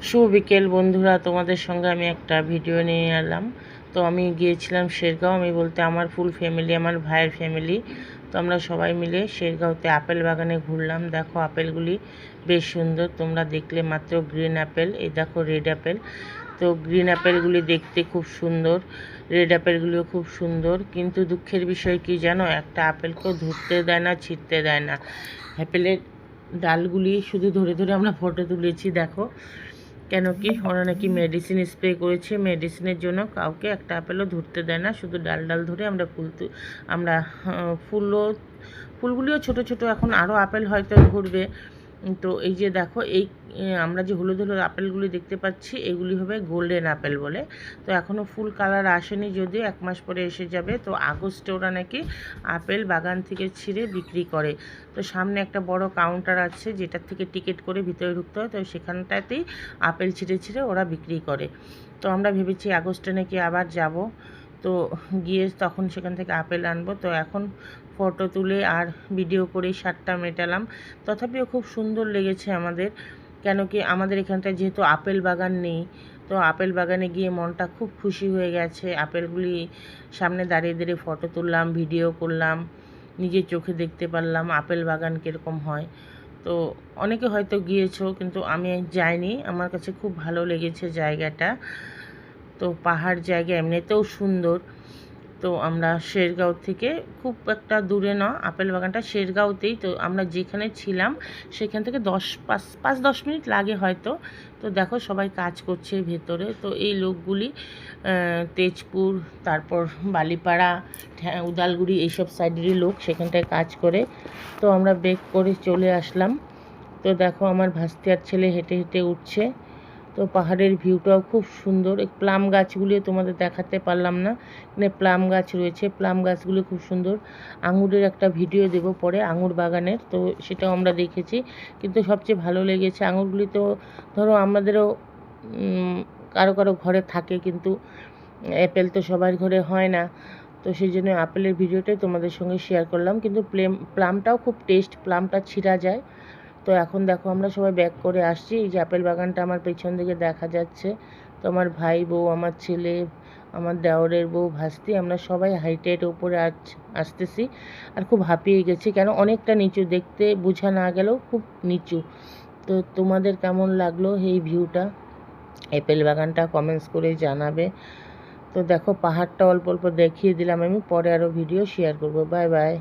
শুভ বিকেল বন্ধুরা, তোমাদের সঙ্গে আমি একটা ভিডিও নিয়ে এলাম। তো আমি গিয়েছিলাম শেরগাঁও, আমি বলতে আমার ফুল ফ্যামিলি, আমার ভাইয়ের ফ্যামিলি। তো আমরা সবাই মিলে শেরগাঁওতে আপেল বাগানে ঘুরলাম। দেখো আপেলগুলি বেশ সুন্দর, তোমরা দেখলে মাত্র গ্রিন আপেল, এই দেখো রেড আপেল। তো গ্রিন আপেলগুলি দেখতে খুব সুন্দর, রেড আপেলগুলিও খুব সুন্দর, কিন্তু দুঃখের বিষয় কি জানো, একটা আপেলকেও ধরতে দেয় না, ছিঁড়তে দেয় না। আপেলের ডালগুলি শুধু ধরে ধরে আমরা ফটো তুলেছি। দেখো কেন কি ওরা নাকি মেডিসিন স্প্রে করেছে, মেডিসিনের জন্য কাউকে একটা আপেলও ধরতে দেয় না, শুধু ডাল ডাল ধরে আমরা আমরা ফুলগুলিও ছোট ছোট, এখন আরও আপেল হয়তো ধরবে। তো এই যে দেখো এই আমরা যে হলুদ হলুদ আপেলগুলি দেখতে পাচ্ছি, এগুলি হবে গোল্ডেন আপেল বলে। তো এখনও ফুল কালার আসেনি, যদিও 1 মাস পরে এসে যাবে। তো আগস্টে ওরা নাকি আপেল বাগান থেকে ছিঁড়ে বিক্রি করে। তো সামনে একটা বড় কাউন্টার আছে, যেটার থেকে টিকিট করে ভিতরে ঢুকতে হয়। তো সেখানটাতেই আপেল ছিঁড়ে ছিঁড়ে ওরা বিক্রি করে। তো আমরা ভেবেছি আগস্টে নাকি আবার যাব, তো গিয়ে তখন সেখান থেকে আপেল আনবো। তো এখন ফটো তুলে আর ভিডিও করে স্বাদটা মেটালাম। তথাপিও খুব সুন্দর লেগেছে আমাদের, কেন কি আমাদের এখানটায় যেহেতু আপেল বাগান নেই। তো আপেল বাগানে গিয়ে মনটা খুব খুশি হয়ে গেছে। আপেলগুলি সামনে দাঁড়িয়ে দাঁড়িয়ে ফটো তুললাম, ভিডিও করলাম, নিজের চোখে দেখতে পারলাম আপেল বাগান কীরকম হয়। তো অনেকে হয়তো গিয়েছো, কিন্তু আমি যাইনি। আমার কাছে খুব ভালো লেগেছে জায়গাটা। তো পাহাড় জায়গা, এমনিতেও সুন্দর। তো আমরা শেরগাঁও থেকে খুব একটা দূরে না, আপেল বাগানটা শেরগাঁওতেই। তো আমরা যেখানে ছিলাম সেখান থেকে 5-10 মিনিট লাগে হয়তো। তো দেখো সবাই কাজ করছে ভেতরে। তো এই লোকগুলি তেজপুর, তারপর বালিপাড়া, উদালগুড়ি এইসব সাইডেরই লোক, সেখানটায় কাজ করে। তো আমরা বেক করে চলে আসলাম। তো দেখো আমার ভাস্তি আর ছেলে হেঁটে হেঁটে উঠছে। তো পাহাড়ের ভিউটাও খুব সুন্দর। এই প্লাম গাছগুলিও তোমাদের দেখাতে পারলাম না, এখানে প্লাম গাছ রয়েছে, প্লাম গাছগুলি খুব সুন্দর। আঙুরের একটা ভিডিও দেবো পরে, আঙুর বাগানের, তো সেটাও আমরা দেখেছি। কিন্তু সবচেয়ে ভালো লেগেছে আঙুরগুলি। তো ধরো আমাদেরও কারো কারো ঘরে থাকে, কিন্তু অ্যাপেল তো সবার ঘরে হয় না। তো সেই জন্য আপেলের ভিডিওটাই তোমাদের সঙ্গে শেয়ার করলাম। কিন্তু প্লামটাও খুব টেস্ট, প্লামটা ছিঁড়া যায়। তো এখন দেখো আমরা সবাই ব্যাক করে আসছি। এই যে আপেল বাগানটা আমার পেছন দিকে দেখা যাচ্ছে। তো আমার ভাই, বউ, আমার ছেলে, আমার দেওরের বউ, ভাস্তি, আমরা সবাই হাইটে হেঁটে উপরে আসতেছি। আর খুব হাঁপিয়ে গেছি, কেন অনেকটা নিচু, দেখতে বোঝা না গেলেও খুব নিচু। তো তোমাদের কেমন লাগলো এই ভিউটা, আপেল বাগানটা কমেন্টস করে জানাবে। তো দেখো পাহাড়টা অল্প অল্প দেখিয়ে দিলাম আমি, পরে আরও ভিডিও শেয়ার করব। Bye bye.